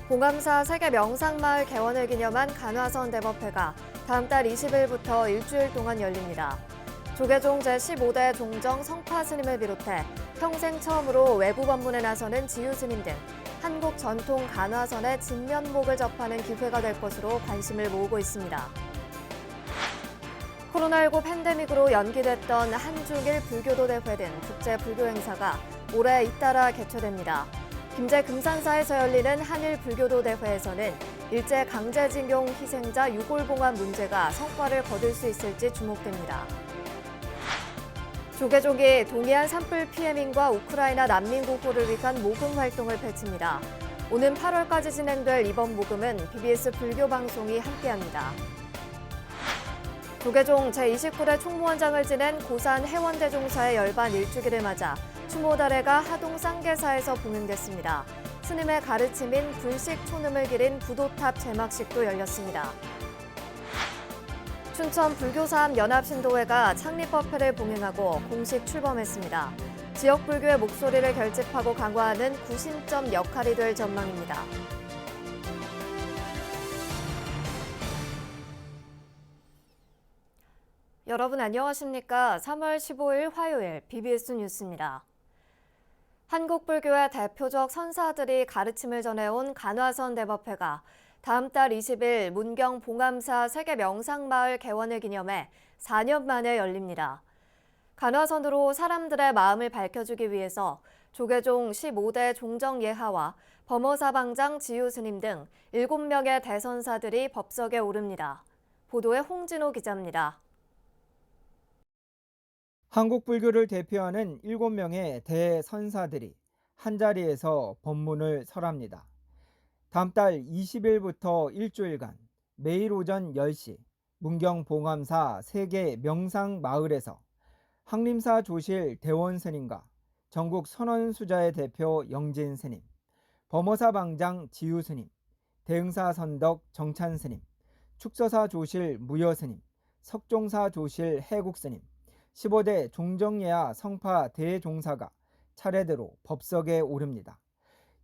봉암사 세계 명상마을 개원을 기념한 간화선 대법회가 다음 달 20일부터 일주일 동안 열립니다. 조계종 제15대 종정 성파 스님을 비롯해 평생 처음으로 외부 방문에 나서는 지유 스님 등 한국 전통 간화선의 진면목을 접하는 기회가 될 것으로 관심을 모으고 있습니다. 코로나19 팬데믹으로 연기됐던 한중일 불교도 대회 등 국제 불교 행사가 올해 잇따라 개최됩니다. 김제 금산사에서 열리는 한일 불교도 대회에서는 일제 강제징용 희생자 유골봉합 문제가 성과를 거둘 수 있을지 주목됩니다. 조계종이 동해안 산불 피해민과 우크라이나 난민 구호를 위한 모금 활동을 펼칩니다. 오는 8월까지 진행될 이번 모금은 BBS 불교 방송이 함께합니다. 조계종 제29대 총무원장을 지낸 고산 해원대종사의 열반 일주기를 맞아 추모다래가 하동 쌍계사에서 봉행됐습니다. 스님의 가르침인 불식 촌음을 기린 부도탑 제막식도 열렸습니다. 춘천 불교사업연합신도회가 창립법회를 봉행하고 공식 출범했습니다. 지역 불교의 목소리를 결집하고 강화하는 구심점 역할이 될 전망입니다. 여러분 안녕하십니까? 3월 15일 화요일 BBS 뉴스입니다. 한국 불교의 대표적 선사들이 가르침을 전해온 간화선 대법회가 다음 달 20일 문경 봉암사 세계 명상마을 개원을 기념해 4년 만에 열립니다. 간화선으로 사람들의 마음을 밝혀주기 위해서 조계종 15대 종정 예하와 범어사 방장 지유 스님 등 7명의 대선사들이 법석에 오릅니다. 보도에 홍진호 기자입니다. 한국 불교를 대표하는 7명의 대선사들이 한자리에서 법문을 설합니다. 다음 달 20일부터 일주일간 매일 오전 10시 문경 봉암사 세계 명상마을에서 항림사 조실 대원 스님과 전국 선원수자의 대표 영진 스님, 범어사 방장 지유 스님, 대흥사 선덕 정찬 스님, 축서사 조실 무여 스님, 석종사 조실 해국 스님, 15대 종정예하 성파 대종사가 차례대로 법석에 오릅니다.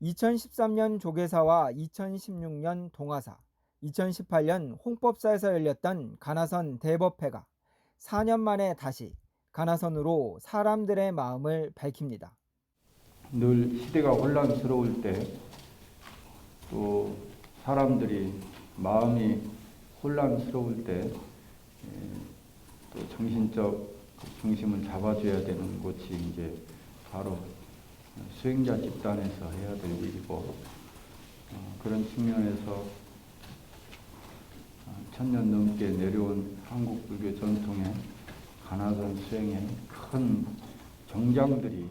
2013년 조계사와 2016년 동화사, 2018년 홍법사에서 열렸던 간화선 대법회가 4년 만에 다시 간화선으로 사람들의 마음을 밝힙니다. 늘 시대가 혼란스러울 때, 또 사람들이 마음이 혼란스러울 때, 또 정신적 중심을 잡아줘야 되는 곳이 이제 바로 수행자 집단에서 해야 될 일이고, 그런 측면에서 천년 넘게 내려온 한국 불교 전통의 간화선 수행의 큰 정장들이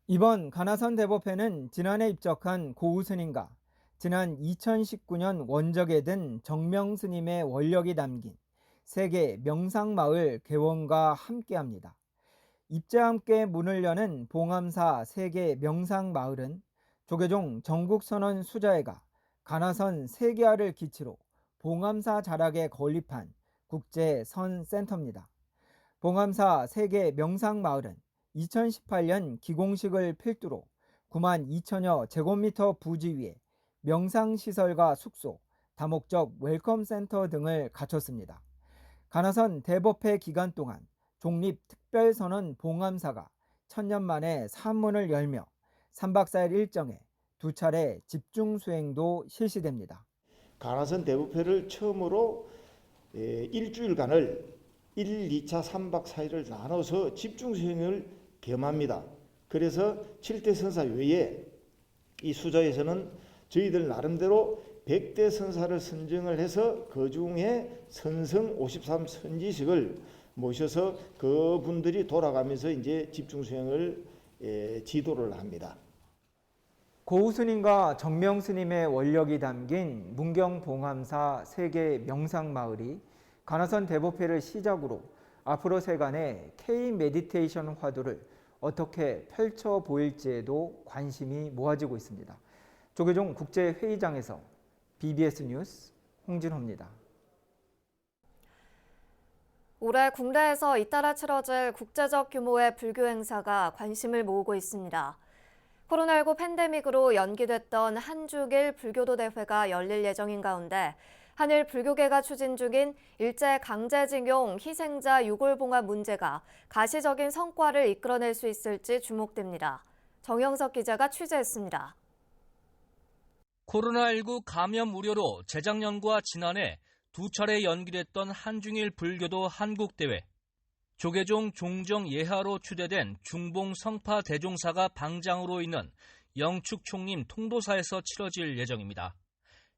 이번 간화선 대법회는 지난해 입적한 고우 스님과 지난 2019년 원적에 든 정명 스님의 원력이 담긴 세계 명상마을 개원과 함께합니다. 입제와 함께 문을 여는 봉암사 세계 명상마을은 조계종 전국선원 수자회가 간화선 세계화를 기치로 봉암사 자락에 건립한 국제선센터입니다. 봉암사 세계 명상마을은 2018년 기공식을 필두로 9만 2천여 제곱미터 부지 위에 명상시설과 숙소, 다목적 웰컴센터 등을 갖췄습니다. 간화선 대법회 기간 동안 종립특별선언 봉암사가 천년 만에 산문을 열며 3박 4일 일정에 2차례 집중수행도 실시됩니다. 간화선 대법회를 처음으로 일주일간을 1, 2차, 3박 4일을 나눠서 집중수행을 겸합니다. 그래서 7대 선사 외에 이 수자에서는 저희들 나름대로 100대 선사를 선정을 해서 그 중에 선성 53 선지식을 모셔서 그분들이 돌아가면서 이제 집중수행을 지도를 합니다. 고우 스님과 정명 스님의 원력이 담긴 문경 봉암사 세계 명상마을이 간화선 대법회를 시작으로 앞으로 세간의 K 메디테이션 화두를 어떻게 펼쳐 보일지에도 관심이 모아지고 있습니다. 조계종 국제회의장에서 BBS 뉴스 홍진호입니다. 올해 국내에서 잇따라 치러질 국제적 규모의 불교 행사가 관심을 모으고 있습니다. 코로나19 팬데믹으로 연기됐던 한중일 불교도 대회가 열릴 예정인 가운데 한일 불교계가 추진 중인 일제 강제징용 희생자 유골봉합 문제가 가시적인 성과를 이끌어낼 수 있을지 주목됩니다. 정영석 기자가 취재했습니다. 코로나19 감염 우려로 재작년과 지난해 두 차례 연기됐던 한중일 불교도 한국대회. 조계종 종정 예하로 추대된 중봉 성파 대종사가 방장으로 있는 영축총림 통도사에서 치러질 예정입니다.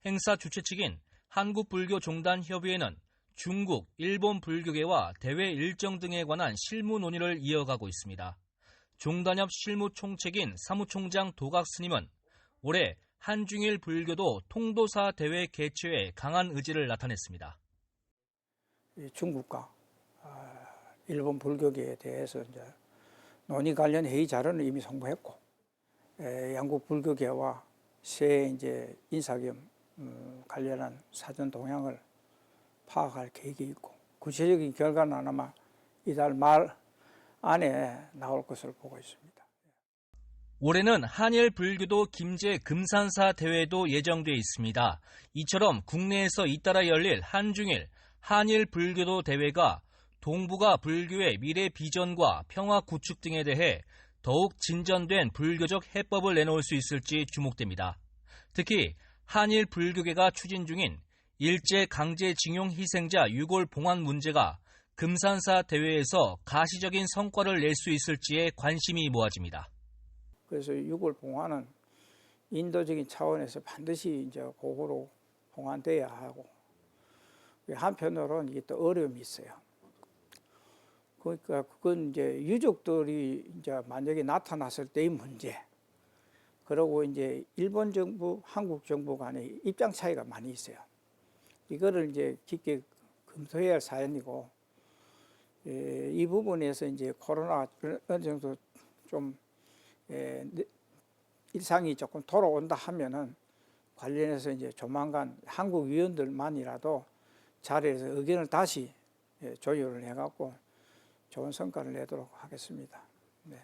행사 주최 측인 한국불교종단협의회는 중국, 일본 불교계와 대회 일정 등에 관한 실무 논의를 이어가고 있습니다. 종단협 실무총책인 사무총장 도각스님은 올해 한중일 불교도 통도사 대회 개최에 강한 의지를 나타냈습니다. 중국과 일본 불교계에 대해서 이제 논의 관련 회의 자료는 이미 송부했고, 양국 불교계와 새 이제 인사겸 관련한 사전 동향을 파악할 계획이 있고, 구체적인 결과는 아마 이달 말 안에 나올 것으로 보고 있습니다. 올해는 한일 불교도 김제 금산사 대회도 예정돼 있습니다. 이처럼 국내에서 잇따라 열릴 한중일, 한일 불교도 대회가 동북아 불교의 미래 비전과 평화 구축 등에 대해 더욱 진전된 불교적 해법을 내놓을 수 있을지 주목됩니다. 특히 한일 불교계가 추진 중인 일제 강제징용 희생자 유골 봉환 문제가 금산사 대회에서 가시적인 성과를 낼 수 있을지에 관심이 모아집니다. 그래서 유골 봉환은 인도적인 차원에서 반드시 이제 고거로 봉환돼야 하고, 한편으로는 이게 또 어려움이 있어요. 그러니까 그건 이제 유족들이 이제 만약에 나타났을 때의 문제, 그리고 이제 일본 정부, 한국 정부 간의 입장 차이가 많이 있어요. 이거를 이제 깊게 검토해야 할 사연이고, 이 부분에서 이제 코로나 어느 정도 좀 일상이 조금 돌아온다 하면은 관련해서 이제 조만간 한국 위원들만이라도 자리에서 의견을 다시 조율을 해갖고 좋은 성과를 내도록 하겠습니다. 네.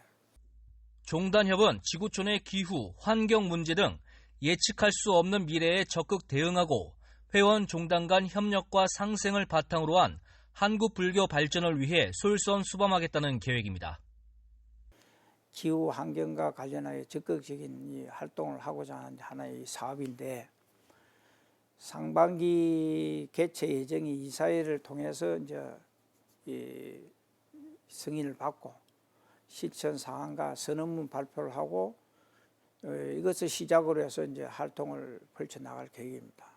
종단협은 지구촌의 기후, 환경 문제 등 예측할 수 없는 미래에 적극 대응하고 회원 종단 간 협력과 상생을 바탕으로 한 한국 불교 발전을 위해 솔선수범하겠다는 계획입니다. 기후 환경과 관련하여 적극적인 이 활동을 하고자 하는 하나의 사업인데, 상반기 개최 예정이 이사회를 통해서 이제 이 승인을 받고 실천 사항과 선언문 발표를 하고 이것을 시작으로 해서 이제 활동을 펼쳐 나갈 계획입니다.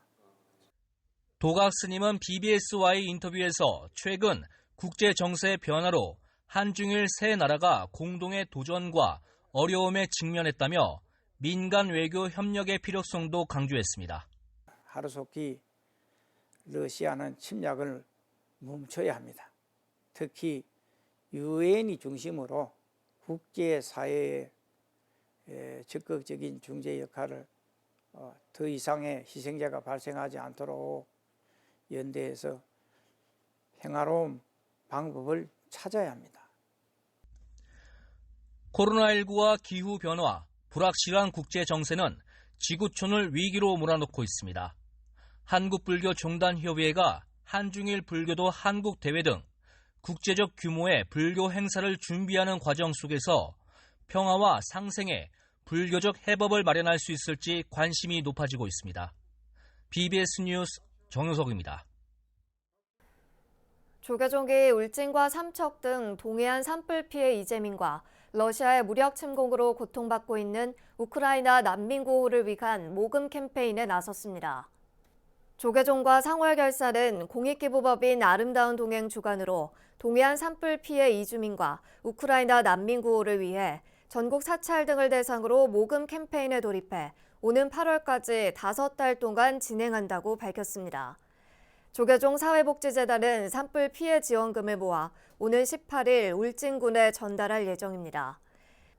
도각 스님은 BBS와의 인터뷰에서 최근 국제 정세의 변화로 한중일 세 나라가 공동의 도전과 어려움에 직면했다며 민간 외교 협력의 필요성도 강조했습니다. 하루속히 러시아는 침략을 멈춰야 합니다. 특히 유엔이 중심으로 국제사회의 적극적인 중재 역할을 더 이상의 희생자가 발생하지 않도록 연대해서 평화로운 방법을 찾아야 합니다. 코로나19와 기후변화, 불확실한 국제 정세는 지구촌을 위기로 몰아넣고 있습니다. 한국불교종단협의회가 한중일 불교도 한국대회 등 국제적 규모의 불교 행사를 준비하는 과정 속에서 평화와 상생에 불교적 해법을 마련할 수 있을지 관심이 높아지고 있습니다. BBS 뉴스 정효석입니다. 조계종이 울진과 삼척 등 동해안 산불 피해 이재민과 러시아의 무력 침공으로 고통받고 있는 우크라이나 난민 구호를 위한 모금 캠페인에 나섰습니다. 조계종과 상월결사는 공익기부법인 아름다운 동행 주관으로 동해안 산불 피해 이주민과 우크라이나 난민 구호를 위해 전국 사찰 등을 대상으로 모금 캠페인에 돌입해 오는 8월까지 5달 동안 진행한다고 밝혔습니다. 조계종 사회복지재단은 산불 피해 지원금을 모아 오는 18일 울진군에 전달할 예정입니다.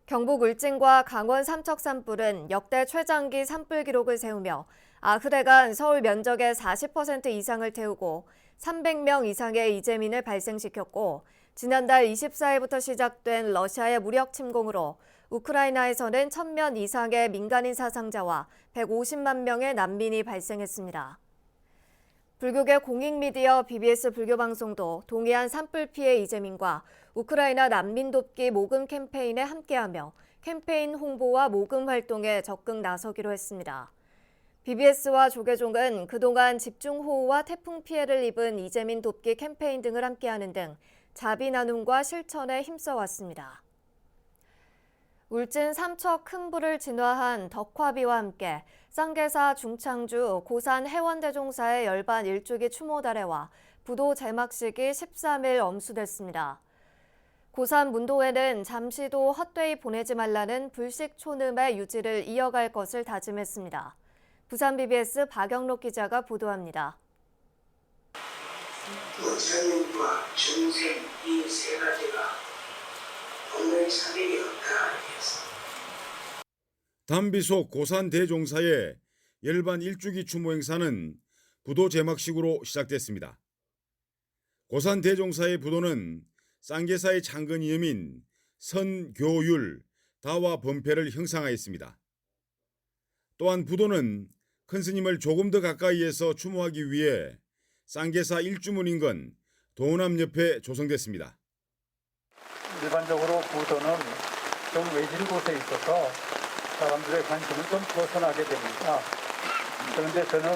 경북 울진과 강원 삼척 산불은 역대 최장기 산불 기록을 세우며 아흐레간 서울 면적의 40% 이상을 태우고 300명 이상의 이재민을 발생시켰고, 지난달 24일부터 시작된 러시아의 무력 침공으로 우크라이나에서는 1,000명 이상의 민간인 사상자와 150만 명의 난민이 발생했습니다. 불교계 공익미디어 BBS 불교방송도 동해안 산불 피해 이재민과 우크라이나 난민 돕기 모금 캠페인에 함께하며 캠페인 홍보와 모금 활동에 적극 나서기로 했습니다. BBS와 조계종은 그동안 집중호우와 태풍 피해를 입은 이재민 돕기 캠페인 등을 함께하는 등 자비 나눔과 실천에 힘써왔습니다. 울진 삼척 큰 불을 진화한 덕화비와 함께 쌍계사 중창주 고산 해원대종사의 열반 일주기 추모다래와 부도 제막식이 13일 엄수됐습니다. 고산 문도회는 잠시도 헛되이 보내지 말라는 불식 촌음의 유지를 이어갈 것을 다짐했습니다. 부산 BBS 박영록 기자가 보도합니다. 부처님과 중생 이 세 가지가 오늘 사격이 없다 하겠습니다. 담비속 고산 대종사의 열반 일주기 추모 행사는 부도 제막식으로 시작됐습니다. 고산 대종사의 부도는 쌍계사의 창건 이념인 선교율, 다와 범패를 형상하였습니다. 또한 부도는 큰 스님을 조금 더 가까이에서 추모하기 위해 쌍계사 일주문인근 도남 옆에 조성됐습니다. 일반적으로 부도는 좀 외진 곳에 있어서 사람들의 관심을 좀 벗어나게 됩니다. 그런데 저는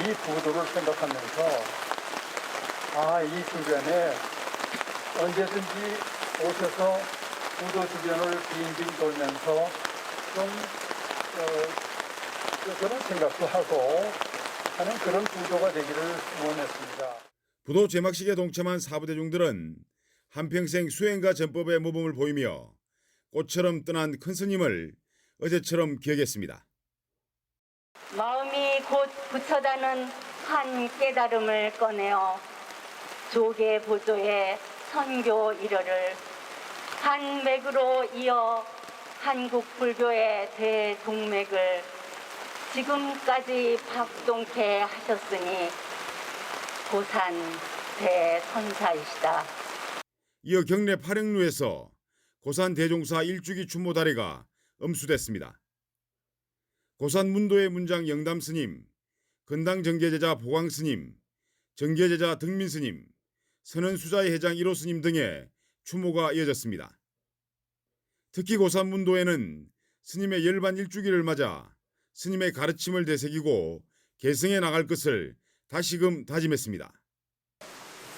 이 부도를 생각하면서 이 주변에 언제든지 오셔서 부도 주변을 빙빙 돌면서 좀 그런 생각도 하고 하는 그런 부도가 되기를 원했습니다. 부도 제막식에 동참한 사부대중들은 한평생 수행과 전법의 모범을 보이며 꽃처럼 떠난 큰 스님을 어제처럼 기억했습니다. 마음이 곧 부처다는 한 깨달음을 꺼내어 조계 보조의 선교 일어를 한 맥으로 이어 한국 불교의 대동맥을 지금까지 박동케 하셨으니 고산 대선사이시다. 이어 경내 파령루에서 고산 대종사 일주기 추모 다례가 엄수됐습니다. 고산 문도의 문장 영담 스님, 건당 정계제자 보광 스님, 정계제자 덕민 스님, 선언 수자의 회장 1호 스님 등의 추모가 이어졌습니다. 특히 고산 문도에는 스님의 열반 일주기를 맞아 스님의 가르침을 되새기고 계승해 나갈 것을 다시금 다짐했습니다.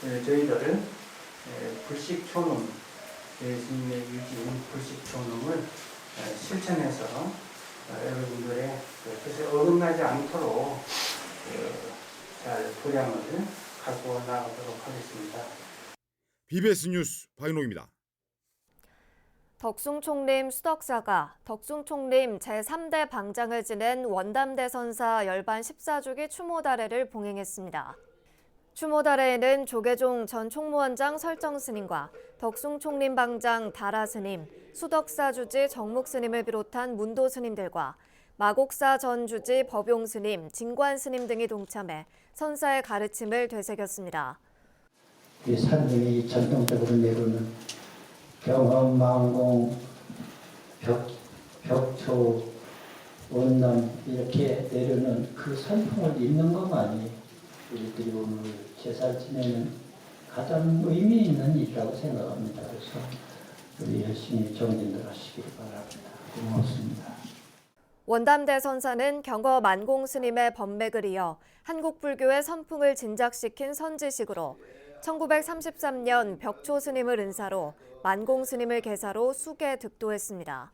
저희들은 불식촌음, 스님의 유지인 불식촌음을 실천해서 여러분들의 뜻에 어긋나지 않도록 잘 도량을 갖고 나가도록 하겠습니다. BBS 뉴스 박인호입니다. 덕숭총림 수덕사가 덕숭총림 제3대 방장을 지낸 원담대선사 열반 14주기 추모다례를 봉행했습니다. 추모다례에는 조계종 전 총무원장 설정스님과 덕숭총림 방장 다라스님, 수덕사 주지 정묵스님을 비롯한 문도스님들과 마곡사 전 주지 법용스님, 진관스님 등이 동참해 선사의 가르침을 되새겼습니다. 이 산등이 전통적으로 내려오는 경험, 망공, 벽초, 원남 이렇게 내려오는 그 산풍을 잇는 것만이 우리들이 오늘 제사를 지내는 가장 의미 있는 일이라고 생각합니다. 그래서 우리 열심히 정진들 하시길 바랍니다. 고맙습니다. 원담대선사는 경거 만공스님의 법맥을 이어 한국불교의 선풍을 진작시킨 선지식으로 1933년 벽초스님을 은사로 만공스님을 계사로 수계 득도했습니다.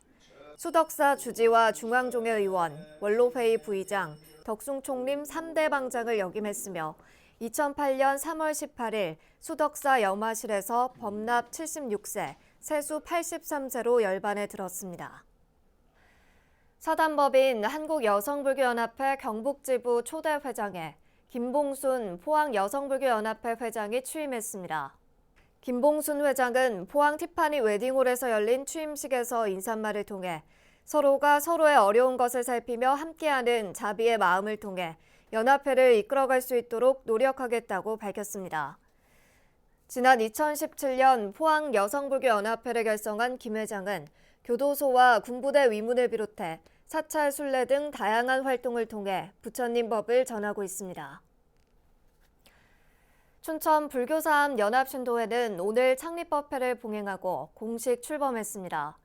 수덕사 주지와 중앙종회 의원, 원로회의 부의장, 덕숭총림 3대 방장을 역임했으며 2008년 3월 18일 수덕사 염화실에서 법납 76세, 세수 83세로 열반에 들었습니다. 사단법인 한국여성불교연합회 경북지부 초대 회장에 김봉순 포항여성불교연합회 회장이 취임했습니다. 김봉순 회장은 포항 티파니 웨딩홀에서 열린 취임식에서 인사말을 통해 서로가 서로의 어려운 것을 살피며 함께하는 자비의 마음을 통해 연합회를 이끌어갈 수 있도록 노력하겠다고 밝혔습니다. 지난 2017년 포항여성불교연합회를 결성한 김 회장은 교도소와 군부대 위문을 비롯해 사찰 순례 등 다양한 활동을 통해 부처님 법을 전하고 있습니다. 춘천 불교사암 연합신도회는 오늘 창립법회를 봉행하고 공식 출범했습니다.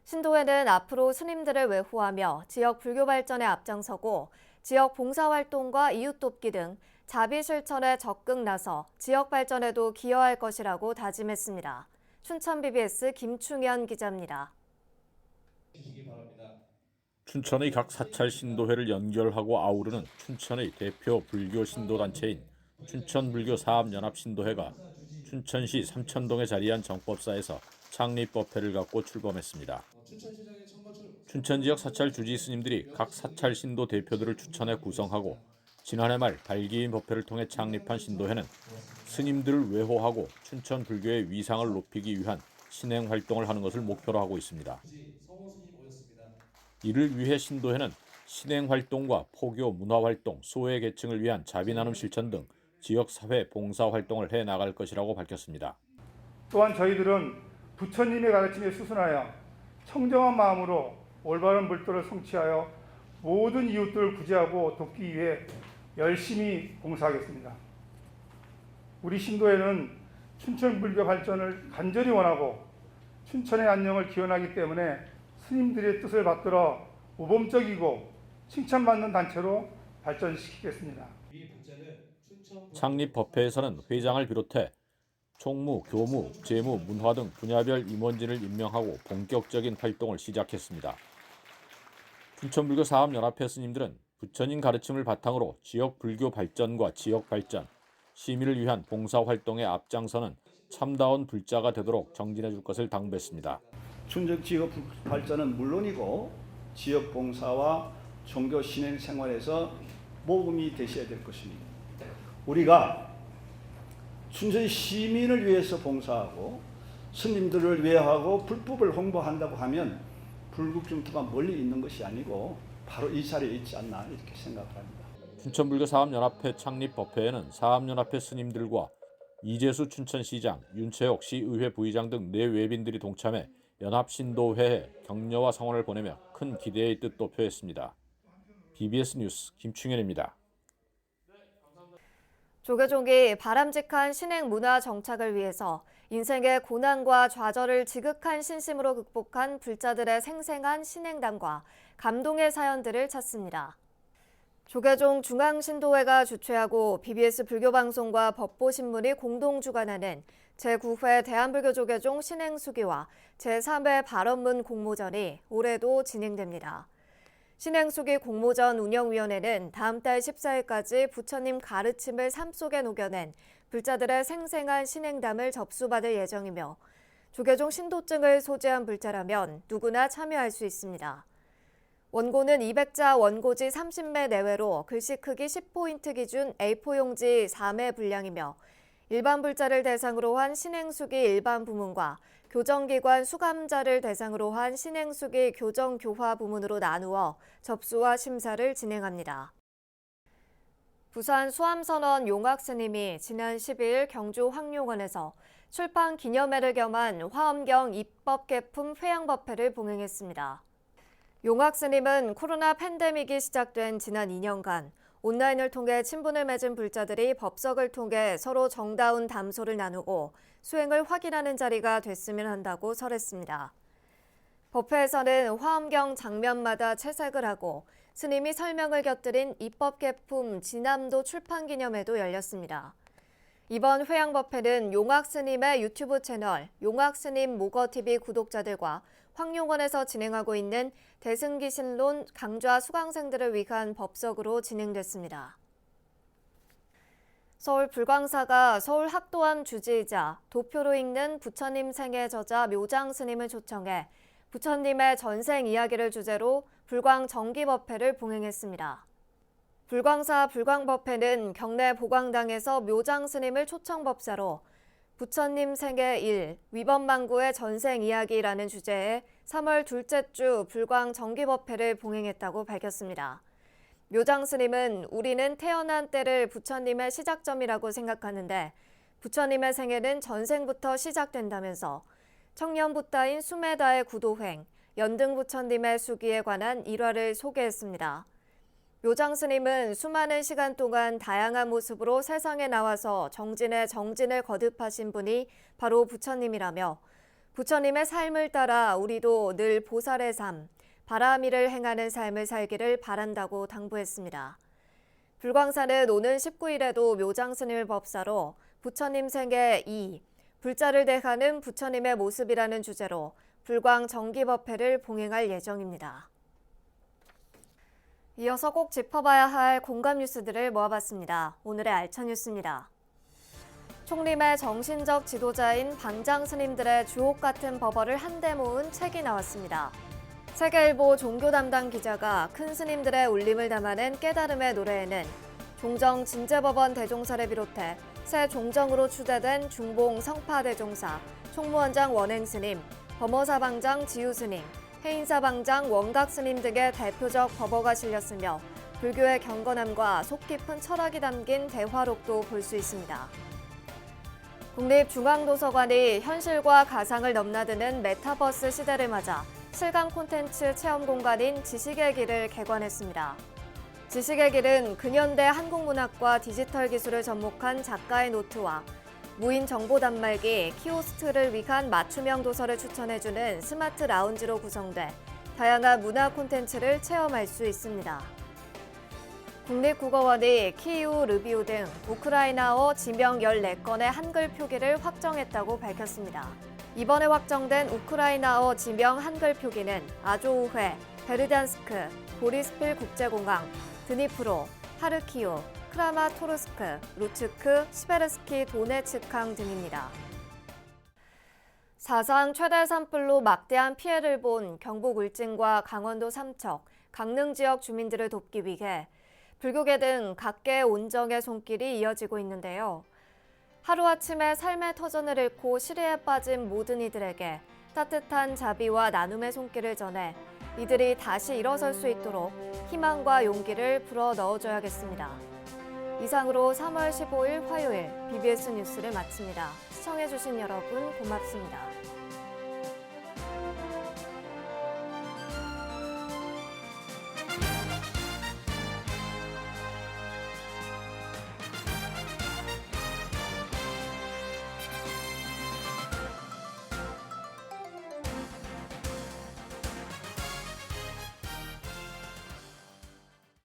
신도회는 앞으로 스님들을 외호하며 지역 불교 발전에 앞장서고 지역 봉사활동과 이웃 돕기 등 자비 실천에 적극 나서 지역 발전에도 기여할 것이라고 다짐했습니다. 춘천 BBS 김충현 기자입니다. 춘천의 각 사찰 신도회를 연결하고 아우르는 춘천의 대표 불교 신도단체인 춘천불교사암연합신도회가 춘천시 삼천동에 자리한 정법사에서 창립법회를 갖고 출범했습니다. 춘천 지역 사찰 주지 스님들이 각 사찰 신도 대표들을 추천해 구성하고 지난해 말 발기인 법회를 통해 창립한 신도회는 스님들을 외호하고 춘천 불교의 위상을 높이기 위한 신행 활동을 하는 것을 목표로 하고 있습니다. 이를 위해 신도회는 신행 활동과 포교 문화 활동, 소외 계층을 위한 자비 나눔 실천 등 지역 사회 봉사 활동을 해 나갈 것이라고 밝혔습니다. 또한 저희들은 부처님의 가르침에 수순하여 청정한 마음으로 올바른 불도를 성취하여 모든 이웃들을 구제하고 돕기 위해 열심히 봉사하겠습니다. 우리 신도회는 춘천 불교 발전을 간절히 원하고 춘천의 안녕을 기원하기 때문에 스님들의 뜻을 받들어 모범적이고 칭찬받는 단체로 발전시키겠습니다. 창립 법회에서는 회장을 비롯해 총무, 교무, 재무, 문화 등 분야별 임원진을 임명하고 본격적인 활동을 시작했습니다. 춘천불교 사암연합회 스님들은 부처님 가르침을 바탕으로 지역 불교 발전과 지역 발전, 시민을 위한 봉사활동에 앞장서는 참다운 불자가 되도록 정진해 줄 것을 당부했습니다. 춘천 지역 발전은 물론이고 지역 봉사와 종교 신행 생활에서 모범이 되셔야 될 것입니다. 우리가 춘천 시민을 위해서 봉사하고 스님들을 외하고 불법을 홍보한다고 하면 불국중투가 멀리 있는 것이 아니고 바로 이 자리에 있지 않나 이렇게 생각합니다. 춘천불교 사암연합회 창립법회에는 사암연합회 스님들과 이재수 춘천시장, 윤채옥 시의회 부의장 등 내외빈들이 동참해 연합신도회에 격려와 성원을 보내며 큰 기대의 뜻도 표했습니다. BBS 뉴스 김충현입니다. 조계종이 바람직한 신행 문화 정착을 위해서 인생의 고난과 좌절을 지극한 신심으로 극복한 불자들의 생생한 신행담과 감동의 사연들을 찾습니다. 조계종 중앙신도회가 주최하고 BBS 불교방송과 법보신문이 공동 주관하는 제9회 대한불교조계종 신행수기와 제3회 발언문 공모전이 올해도 진행됩니다. 신행수기 공모전 운영위원회는 다음 달 14일까지 부처님 가르침을 삶 속에 녹여낸 불자들의 생생한 신행담을 접수받을 예정이며 조계종 신도증을 소지한 불자라면 누구나 참여할 수 있습니다. 원고는 200자 원고지 30매 내외로 글씨 크기 10포인트 기준 A4 용지 4매 분량이며 일반 불자를 대상으로 한 신행수기 일반 부문과 교정기관 수감자를 대상으로 한 신행수기 교정교화 부문으로 나누어 접수와 심사를 진행합니다. 부산 수암선원 용학스님이 지난 12일 경주 황룡원에서 출판 기념회를 겸한 화엄경 입법개품 회양법회를 봉행했습니다. 용학스님은 코로나 팬데믹이 시작된 지난 2년간 온라인을 통해 친분을 맺은 불자들이 법석을 통해 서로 정다운 담소를 나누고 수행을 확인하는 자리가 됐으면 한다고 설했습니다. 법회에서는 화엄경 장면마다 채색을 하고 스님이 설명을 곁들인 입법개품 진암도 출판기념회도 열렸습니다. 이번 회양법회는 용학스님의 유튜브 채널 용학스님 모거TV 구독자들과 황룡원에서 진행하고 있는 대승기신론 강좌 수강생들을 위한 법석으로 진행됐습니다. 서울 불광사가 서울 학도암 주지이자 도표로 읽는 부처님 생애 저자 묘장 스님을 초청해 부처님의 전생 이야기를 주제로 불광 정기법회를 봉행했습니다. 불광사 불광법회는 경내 보광당에서 묘장 스님을 초청법사로 부처님 생애 1, 위법망구의 전생 이야기라는 주제에 3월 둘째 주 불광 정기법회를 봉행했다고 밝혔습니다. 묘장 스님은 우리는 태어난 때를 부처님의 시작점이라고 생각하는데 부처님의 생애는 전생부터 시작된다면서 청년부따인 수메다의 구도행, 연등부처님의 수기에 관한 일화를 소개했습니다. 묘장스님은 수많은 시간 동안 다양한 모습으로 세상에 나와서 정진에 정진을 거듭하신 분이 바로 부처님이라며 부처님의 삶을 따라 우리도 늘 보살의 삶, 바라미를 행하는 삶을 살기를 바란다고 당부했습니다. 불광사는 오는 19일에도 묘장스님을 법사로 부처님 생애 2, 불자를 대하는 부처님의 모습이라는 주제로 불광 정기법회를 봉행할 예정입니다. 이어서 꼭 짚어봐야 할 공감 뉴스들을 모아봤습니다. 오늘의 알찬 뉴스입니다. 총림의 정신적 지도자인 방장 스님들의 주옥 같은 법어를 한데 모은 책이 나왔습니다. 세계일보 종교 담당 기자가 큰 스님들의 울림을 담아낸 깨달음의 노래에는 종정 진제법원 대종사를 비롯해 새 종정으로 추대된 중봉 성파 대종사, 총무원장 원행 스님, 범어사 방장 지유 스님, 해인사 방장 원각 스님 등의 대표적 법어가 실렸으며 불교의 경건함과 속 깊은 철학이 담긴 대화록도 볼 수 있습니다. 국립중앙도서관이 현실과 가상을 넘나드는 메타버스 시대를 맞아 실감 콘텐츠 체험 공간인 지식의 길을 개관했습니다. 지식의 길은 근현대 한국문학과 디지털 기술을 접목한 작가의 노트와 무인 정보 단말기, 키오스트를 위한 맞춤형 도서를 추천해주는 스마트 라운지로 구성돼 다양한 문화 콘텐츠를 체험할 수 있습니다. 국립국어원이 키이우, 르비우 등 우크라이나어 지명 14건의 한글 표기를 확정했다고 밝혔습니다. 이번에 확정된 우크라이나어 지명 한글 표기는 아조우회, 베르단스크, 보리스필 국제공항, 드니프로, 하르키우, 크라마토르스크, 루츠크, 시베르스키 도네츠강 등입니다. 사상 최대 산불로 막대한 피해를 본 경북 울진과 강원도 삼척, 강릉 지역 주민들을 돕기 위해 불교계 등 각계의 온정의 손길이 이어지고 있는데요. 하루아침에 삶의 터전을 잃고 시리에 빠진 모든 이들에게 따뜻한 자비와 나눔의 손길을 전해 이들이 다시 일어설 수 있도록 희망과 용기를 불어 넣어줘야겠습니다. 이상으로 3월 15일 화요일 BBS 뉴스를 마칩니다. 시청해주신 여러분 고맙습니다.